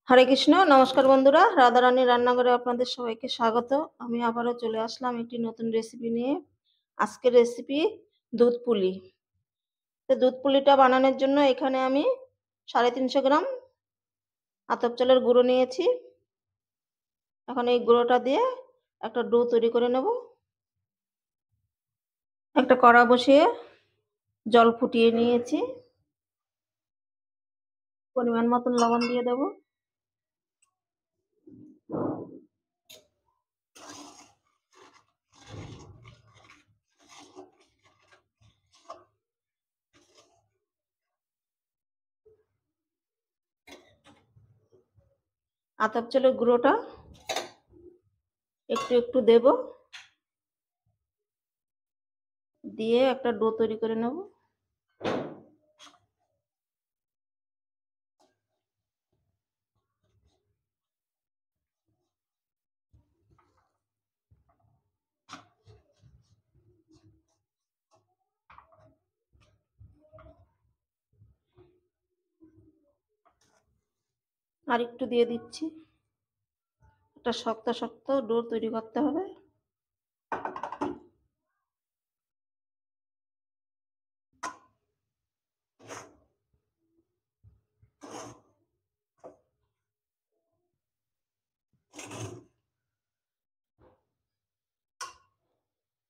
হরে কৃষ্ণ। নমস্কার বন্ধুরা, রাধারানী রান্নাঘরে আপনাদের সবাইকে স্বাগত। আমি আবারও চলে আসলাম একটি নতুন রেসিপি নিয়ে। আজকের রেসিপি দুধ পুলি। তো দুধ পুলিটা বানানোর জন্য এখানে আমি 350 গ্রাম আতপ চালের গুঁড়ো নিয়েছি। এখন এই গুঁড়োটা দিয়ে একটা ডো তৈরি করে নেব। একটা কড়া বসিয়ে জল ফুটিয়ে নিয়েছি, পরিমাণ মতন লবণ দিয়ে দেব। আতপ চালের গুঁড়োটা একটু একটু দেব, দিয়ে একটা ডো তৈরি করে নেব। আর একটু দিয়ে দিচ্ছি। একটা শক্ত শক্ত ডো তৈরি করতে হবে।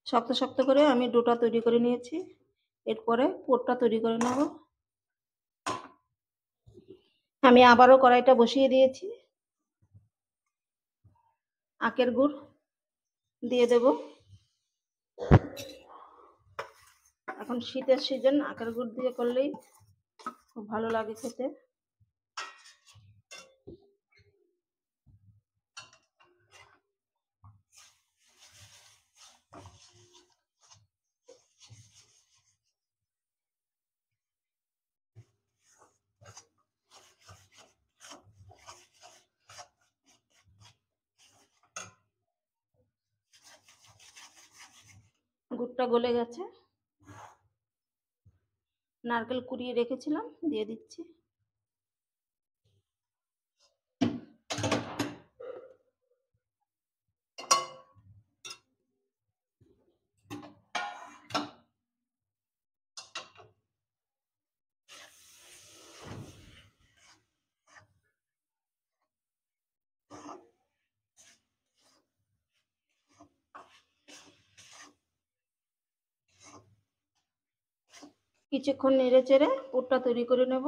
শক্ত শক্ত করে আমি ডোটা তৈরি করে নিয়েছি। এরপরে পুরটা তৈরি করে নেব। আমি আবারও কড়াইটা বসিয়ে দিয়েছি। আখের গুড় দিয়ে দেব। এখন শীতের সিজন, আখের গুড় দিয়ে করলেই খুব ভালো লাগে খেতে। গুড়টা গলে গেছে। নারকেল কুড়িয়ে রেখেছিলাম, দিয়ে দিচ্ছি। কিছুক্ষণ নেড়ে চেড়ে পুরটা তৈরি করে নেব।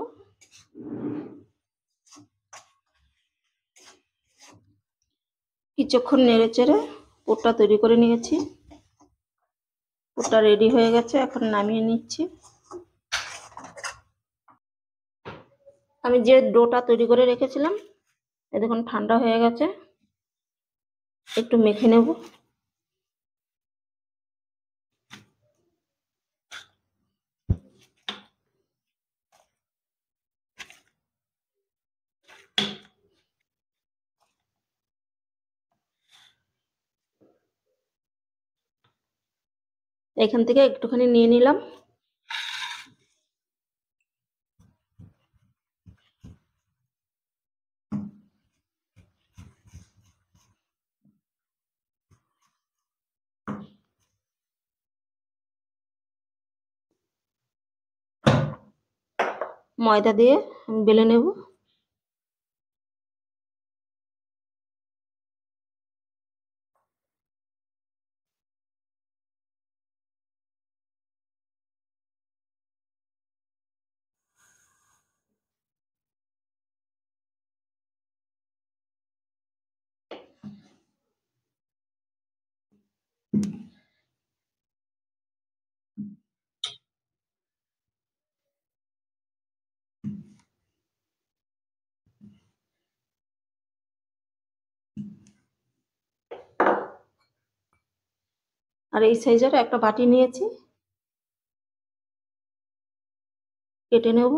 কিছুক্ষণ নেড়ে চেড়ে পুরটা তৈরি করে নিয়েছি। পুরটা রেডি হয়ে গেছে, এখন নামিয়ে নিচ্ছি। আমি যে ডোটা তৈরি করে রেখেছিলাম, এ দেখুন ঠান্ডা হয়ে গেছে। একটু মেখে নেব। এখান থেকে একটুখানি নিয়ে নিলাম। ময়দা দিয়ে বেলে নেব। আর এই সাইজের একটা বাটি নিয়েছি, কেটে নেব।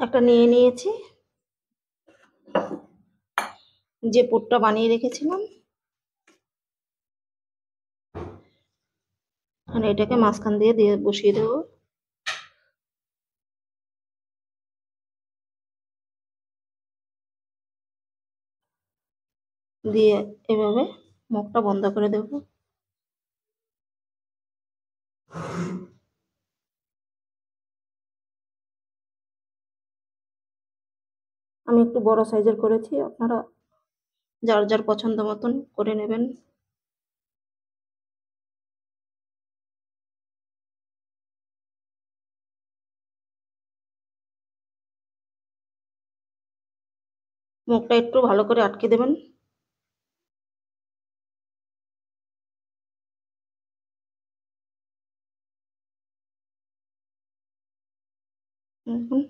একটা নিয়ে নিয়েছি, যে পুরটা বানিয়ে রেখেছিলাম, আর এটাকে মাঝখান দিয়ে দিয়ে বসিয়ে দেবো। দিয়ে এভাবে মুখটা বন্ধ করে দেবো। আমি একটু বড় সাইজের করেছি, আপনারা যার যার পছন্দ মতন করে নেবেন। মুখটা একটু ভালো করে আটকে দেবেন। দেখুন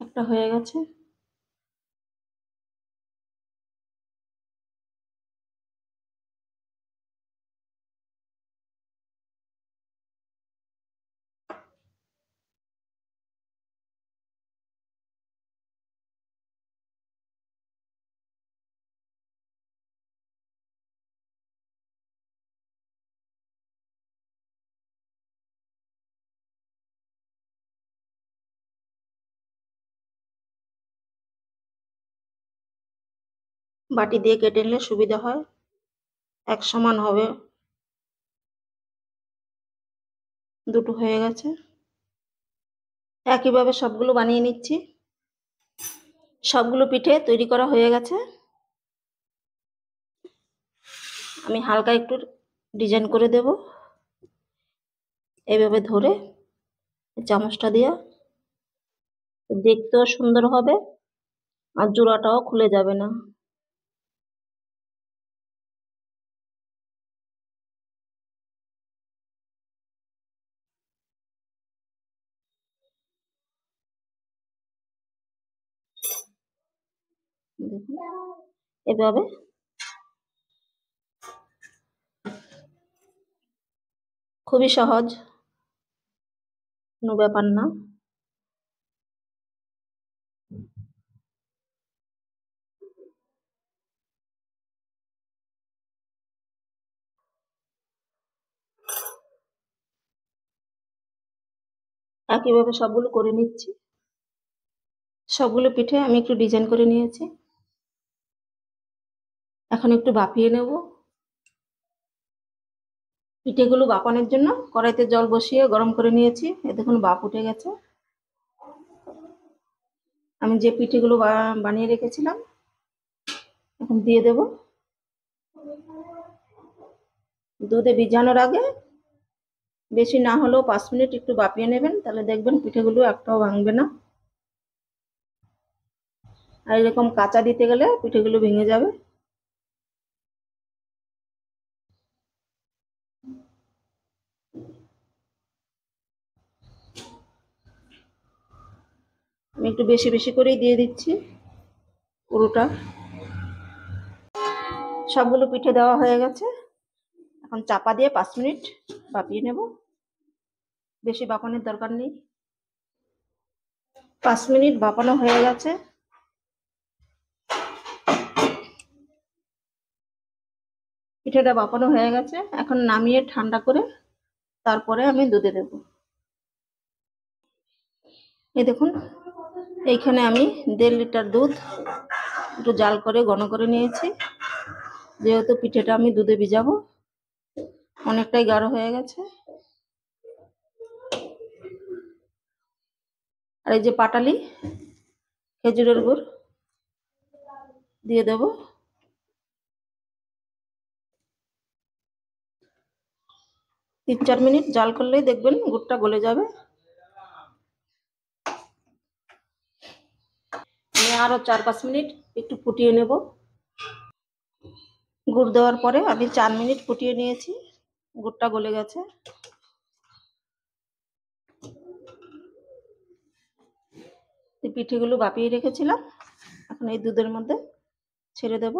একটা হয়ে গেছে। বাটি দিয়ে কেটে নিলে সুবিধা হয়, এক সমান হবে। দুটো হয়ে গেছে। একইভাবে সবগুলো বানিয়ে নিচ্ছি। সবগুলো পিঠে তৈরি করা হয়ে গেছে। আমি হালকা একটু ডিজাইন করে দেব, এইভাবে ধরে চামচটা দিয়ে। দেখতেও সুন্দর হবে আর জোড়াটাও খুলে যাবে না। দেখুন এভাবে, খুবই সহজ, কোনো ব্যাপার না। একইভাবে সবগুলো করে নিচ্ছি। সবগুলো পিঠে আমি একটু ডিজাইন করে নিয়েছি। এখন একটু ভাপিয়ে নেব। পিঠেগুলো ভাপানোর জন্য কড়াইতে জল বসিয়ে গরম করে নিয়েছি। এ দেখুন ভাপ উঠে গেছে। আমি যে পিঠেগুলো বানিয়ে রেখেছিলাম এখন দিয়ে দেব। দুধে ভিজানোর আগে বেশি না হলেও 5 মিনিট একটু ভাপিয়ে নেবেন, তাহলে দেখবেন পিঠেগুলো একটাও ভাঙবে না। আর এরকম কাঁচা দিতে গেলে পিঠেগুলো ভেঙে যাবে। আমি একটু বেশি বেশি করেই দিয়ে দিচ্ছি পুরোটা। সবগুলো পিঠে দেওয়া হয়ে গেছে। এখন চাপা দিয়ে 5 মিনিট ভাপিয়ে নেব, বেশি ভাপানোর দরকার নেই। 5 মিনিট ভাপানো হয়ে গেছে। পিঠেটা ভাপানো হয়ে গেছে, এখন নামিয়ে ঠান্ডা করে তারপরে আমি দুধে দেব। এই দেখুন এইখানে আমি 1.5 লিটার দুধ একটু জাল করে ঘন করে নিয়েছি, যেহেতু পিঠেটা আমি দুধে ভিজাবো। অনেকটাই গাঢ় হয়ে গেছে। আর এই যে পাটালি খেজুরের গুড় দিয়ে দেব। 3-4 মিনিট জাল করলেই দেখবেন গুড়টা গলে যাবে। আমি আরো 4-5 মিনিট একটু ফুটিয়ে নেব। গুড় দেওয়ার পরে আমি 4 মিনিট ফুটিয়ে নিয়েছি, গুড়টা গলে গেছে। পিঠেগুলো ভাপিয়ে রেখেছিলাম, এখন এই দুধের মধ্যে ছেড়ে দেব।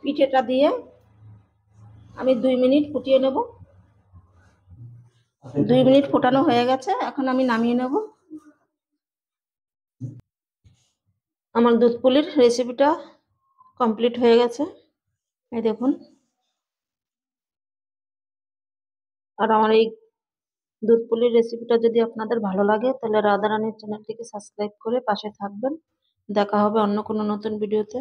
পিঠেটা দিয়ে আমি 2 মিনিট ফুটিয়ে নেব। 2 মিনিট ফোটানো হয়ে গেছে, এখন আমি নামিয়ে নেব। আমার দুধ পুলির রেসিপিটা কমপ্লিট হয়ে গেছে, এই দেখুন। আর আমার এই দুধ পুলির রেসিপিটা যদি আপনাদের ভালো লাগে তাহলে রাধারানীর চ্যানেলটিকে সাবস্ক্রাইব করে পাশে থাকবেন। দেখা হবে অন্য কোনো নতুন ভিডিওতে।